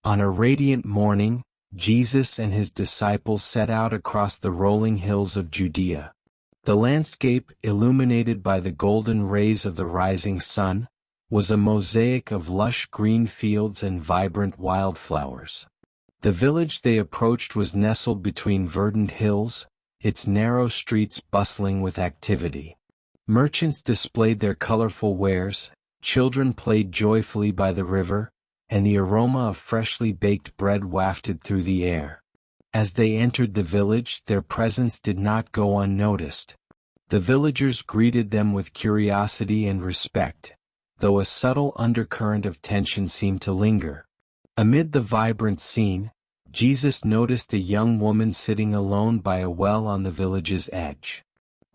On a radiant morning, Jesus and his disciples set out across the rolling hills of Judea. The landscape, illuminated by the golden rays of the rising sun, was a mosaic of lush green fields and vibrant wildflowers. The village they approached was nestled between verdant hills, its narrow streets bustling with activity. Merchants displayed their colorful wares, children played joyfully by the river, and the aroma of freshly baked bread wafted through the air. As they entered the village, their presence did not go unnoticed. The villagers greeted them with curiosity and respect, though a subtle undercurrent of tension seemed to linger. Amid the vibrant scene, Jesus noticed a young woman sitting alone by a well on the village's edge.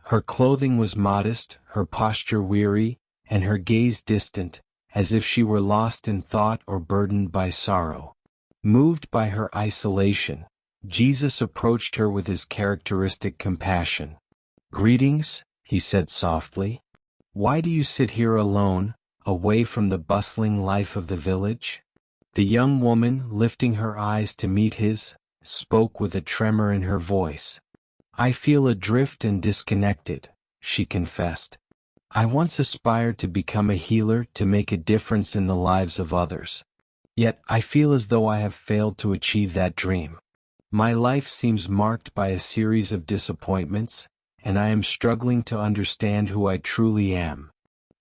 Her clothing was modest, her posture weary, and her gaze distant, as if she were lost in thought or burdened by sorrow. Moved by her isolation, Jesus approached her with his characteristic compassion. "Greetings," he said softly. "Why do you sit here alone, away from the bustling life of the village?" The young woman, lifting her eyes to meet his, spoke with a tremor in her voice. "I feel adrift and disconnected," she confessed. "I once aspired to become a healer, to make a difference in the lives of others. Yet I feel as though I have failed to achieve that dream. My life seems marked by a series of disappointments, and I am struggling to understand who I truly am."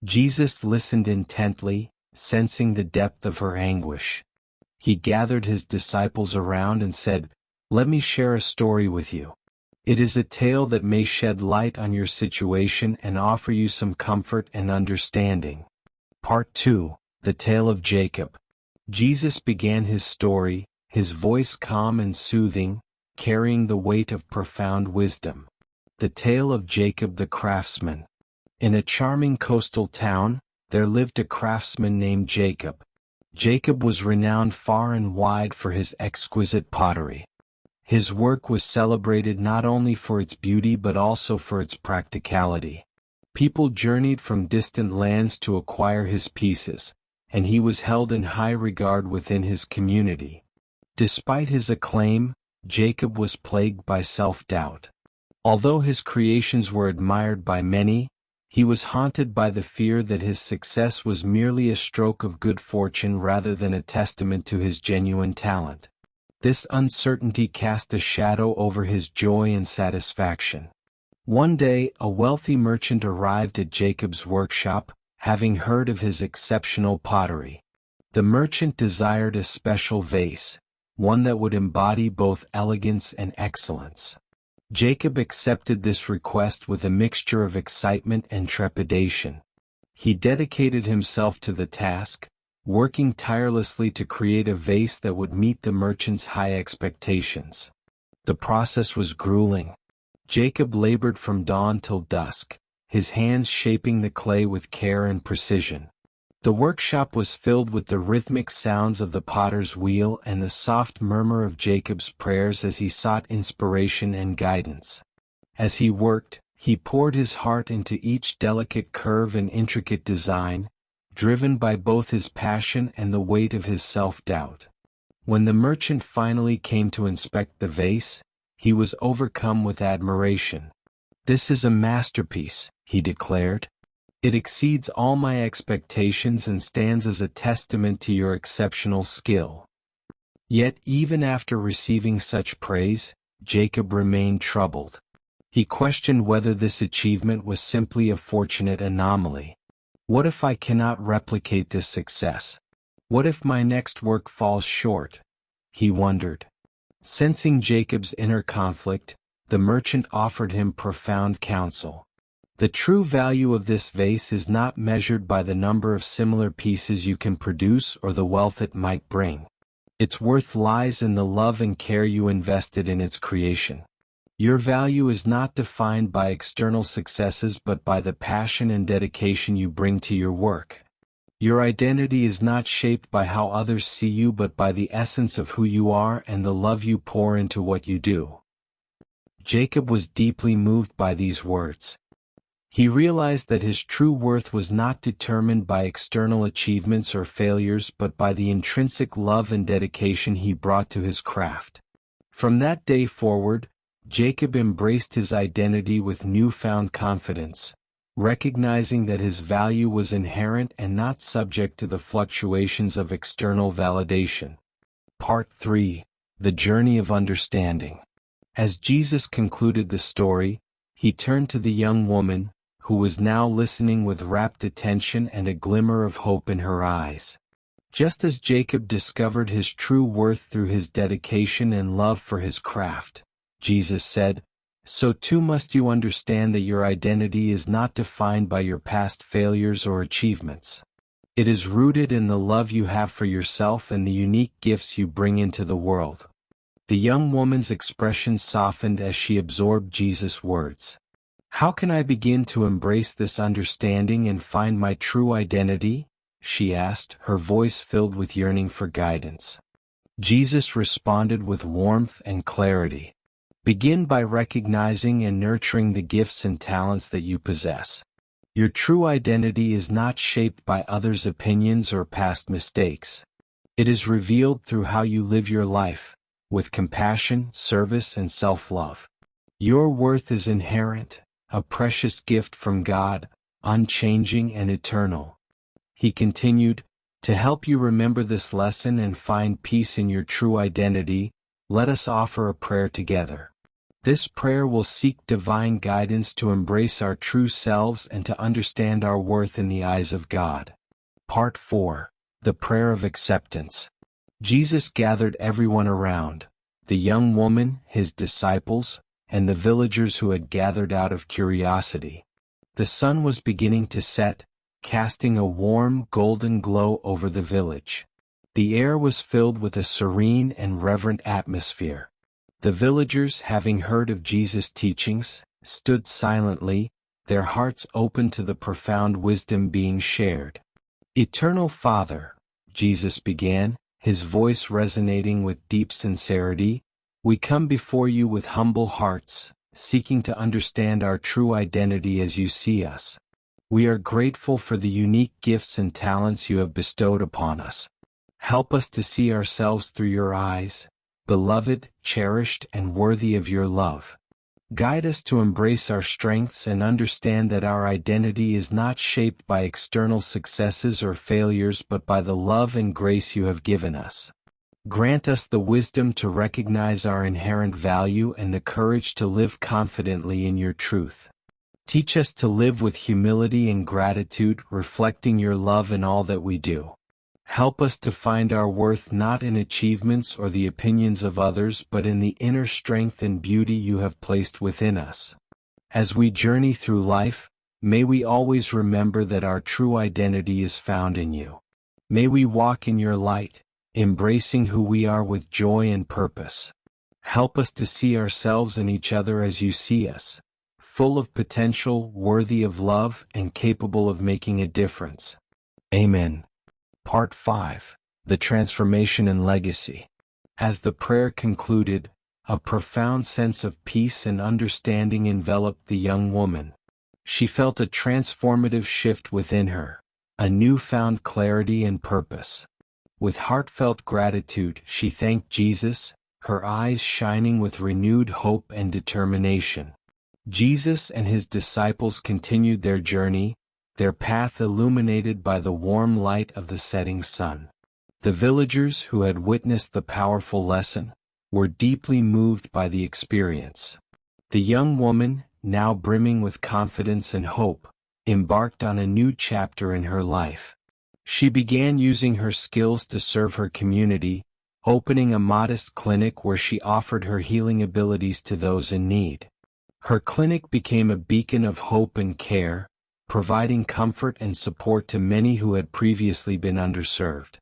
Jesus listened intently, sensing the depth of her anguish. He gathered his disciples around and said, "Let me share a story with you. It is a tale that may shed light on your situation and offer you some comfort and understanding." Part 2, The Tale of Jacob. Jesus began his story, his voice calm and soothing, carrying the weight of profound wisdom. The tale of Jacob the craftsman. In a charming coastal town, there lived a craftsman named Jacob. Jacob was renowned far and wide for his exquisite pottery. His work was celebrated not only for its beauty but also for its practicality. People journeyed from distant lands to acquire his pieces, and he was held in high regard within his community. Despite his acclaim, Jacob was plagued by self-doubt. Although his creations were admired by many, he was haunted by the fear that his success was merely a stroke of good fortune rather than a testament to his genuine talent. This uncertainty cast a shadow over his joy and satisfaction. One day, a wealthy merchant arrived at Jacob's workshop, having heard of his exceptional pottery. The merchant desired a special vase, one that would embody both elegance and excellence. Jacob accepted this request with a mixture of excitement and trepidation. He dedicated himself to the task, working tirelessly to create a vase that would meet the merchant's high expectations. The process was grueling. Jacob labored from dawn till dusk, his hands shaping the clay with care and precision. The workshop was filled with the rhythmic sounds of the potter's wheel and the soft murmur of Jacob's prayers as he sought inspiration and guidance. As he worked, he poured his heart into each delicate curve and intricate design, driven by both his passion and the weight of his self-doubt. When the merchant finally came to inspect the vase, he was overcome with admiration. "This is a masterpiece," he declared. "It exceeds all my expectations and stands as a testament to your exceptional skill." Yet even after receiving such praise, Jacob remained troubled. He questioned whether this achievement was simply a fortunate anomaly. "What if I cannot replicate this success? What if my next work falls short?" he wondered. Sensing Jacob's inner conflict, the merchant offered him profound counsel. "The true value of this vase is not measured by the number of similar pieces you can produce or the wealth it might bring. Its worth lies in the love and care you invested in its creation. Your value is not defined by external successes but by the passion and dedication you bring to your work. Your identity is not shaped by how others see you but by the essence of who you are and the love you pour into what you do." Jacob was deeply moved by these words. He realized that his true worth was not determined by external achievements or failures but by the intrinsic love and dedication he brought to his craft. From that day forward, Jacob embraced his identity with newfound confidence, recognizing that his value was inherent and not subject to the fluctuations of external validation. Part 3. The Journey of Understanding. As Jesus concluded the story, he turned to the young woman, who was now listening with rapt attention and a glimmer of hope in her eyes. Just as Jacob discovered his true worth through his dedication and love for his craft, Jesus said, so too must you understand that your identity is not defined by your past failures or achievements. It is rooted in the love you have for yourself and the unique gifts you bring into the world. The young woman's expression softened as she absorbed Jesus' words. How can I begin to embrace this understanding and find my true identity? She asked, her voice filled with yearning for guidance. Jesus responded with warmth and clarity. Begin by recognizing and nurturing the gifts and talents that you possess. Your true identity is not shaped by others' opinions or past mistakes. It is revealed through how you live your life, with compassion, service, and self-love. Your worth is inherent, a precious gift from God, unchanging and eternal. He continued, to help you remember this lesson and find peace in your true identity, let us offer a prayer together. This prayer will seek divine guidance to embrace our true selves and to understand our worth in the eyes of God. Part 4. The Prayer of Acceptance. Jesus gathered everyone around, the young woman, his disciples, and the villagers who had gathered out of curiosity. The sun was beginning to set, casting a warm, golden glow over the village. The air was filled with a serene and reverent atmosphere. The villagers, having heard of Jesus' teachings, stood silently, their hearts open to the profound wisdom being shared. Eternal Father, Jesus began, his voice resonating with deep sincerity, we come before you with humble hearts, seeking to understand our true identity as you see us. We are grateful for the unique gifts and talents you have bestowed upon us. Help us to see ourselves through your eyes, beloved, cherished, and worthy of your love. Guide us to embrace our strengths and understand that our identity is not shaped by external successes or failures but by the love and grace you have given us. Grant us the wisdom to recognize our inherent value and the courage to live confidently in your truth. Teach us to live with humility and gratitude, reflecting your love in all that we do. Help us to find our worth not in achievements or the opinions of others but in the inner strength and beauty you have placed within us. As we journey through life, may we always remember that our true identity is found in you. May we walk in your light, embracing who we are with joy and purpose. Help us to see ourselves and each other as you see us, full of potential, worthy of love, and capable of making a difference. Amen. Part 5. The Transformation and Legacy. As the prayer concluded, a profound sense of peace and understanding enveloped the young woman. She felt a transformative shift within her, a newfound clarity and purpose. With heartfelt gratitude, she thanked Jesus, her eyes shining with renewed hope and determination. Jesus and his disciples continued their journey, their path illuminated by the warm light of the setting sun. The villagers who had witnessed the powerful lesson were deeply moved by the experience. The young woman, now brimming with confidence and hope, embarked on a new chapter in her life. She began using her skills to serve her community, opening a modest clinic where she offered her healing abilities to those in need. Her clinic became a beacon of hope and care, providing comfort and support to many who had previously been underserved.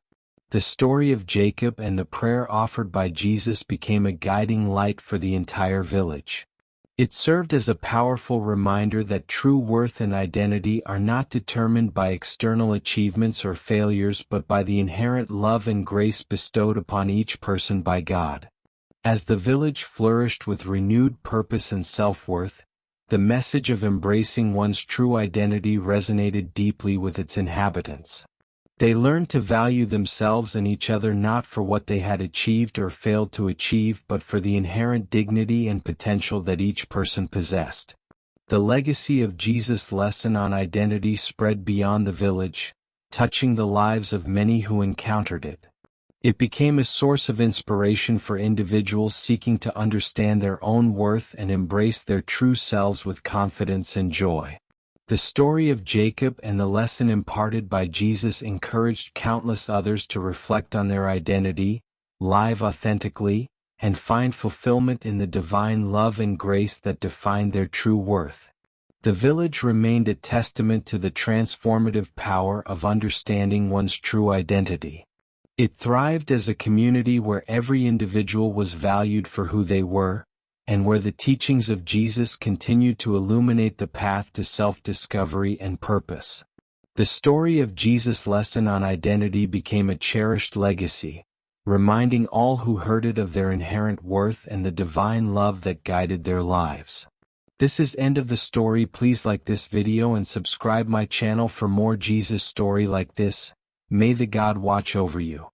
The story of Jacob and the prayer offered by Jesus became a guiding light for the entire village. It served as a powerful reminder that true worth and identity are not determined by external achievements or failures but by the inherent love and grace bestowed upon each person by God. As the village flourished with renewed purpose and self-worth, The message of embracing one's true identity resonated deeply with its inhabitants. They learned to value themselves and each other not for what they had achieved or failed to achieve but for the inherent dignity and potential that each person possessed. The legacy of Jesus' lesson on identity spread beyond the village, touching the lives of many who encountered it. It became a source of inspiration for individuals seeking to understand their own worth and embrace their true selves with confidence and joy. The story of Jacob and the lesson imparted by Jesus encouraged countless others to reflect on their identity, live authentically, and find fulfillment in the divine love and grace that defined their true worth. The village remained a testament to the transformative power of understanding one's true identity. It thrived as a community where every individual was valued for who they were, and where the teachings of Jesus continued to illuminate the path to self-discovery and purpose. The story of Jesus' lesson on identity became a cherished legacy, reminding all who heard it of their inherent worth and the divine love that guided their lives. This is end of the story. Please like this video and subscribe my channel for more Jesus story like this. May the God watch over you.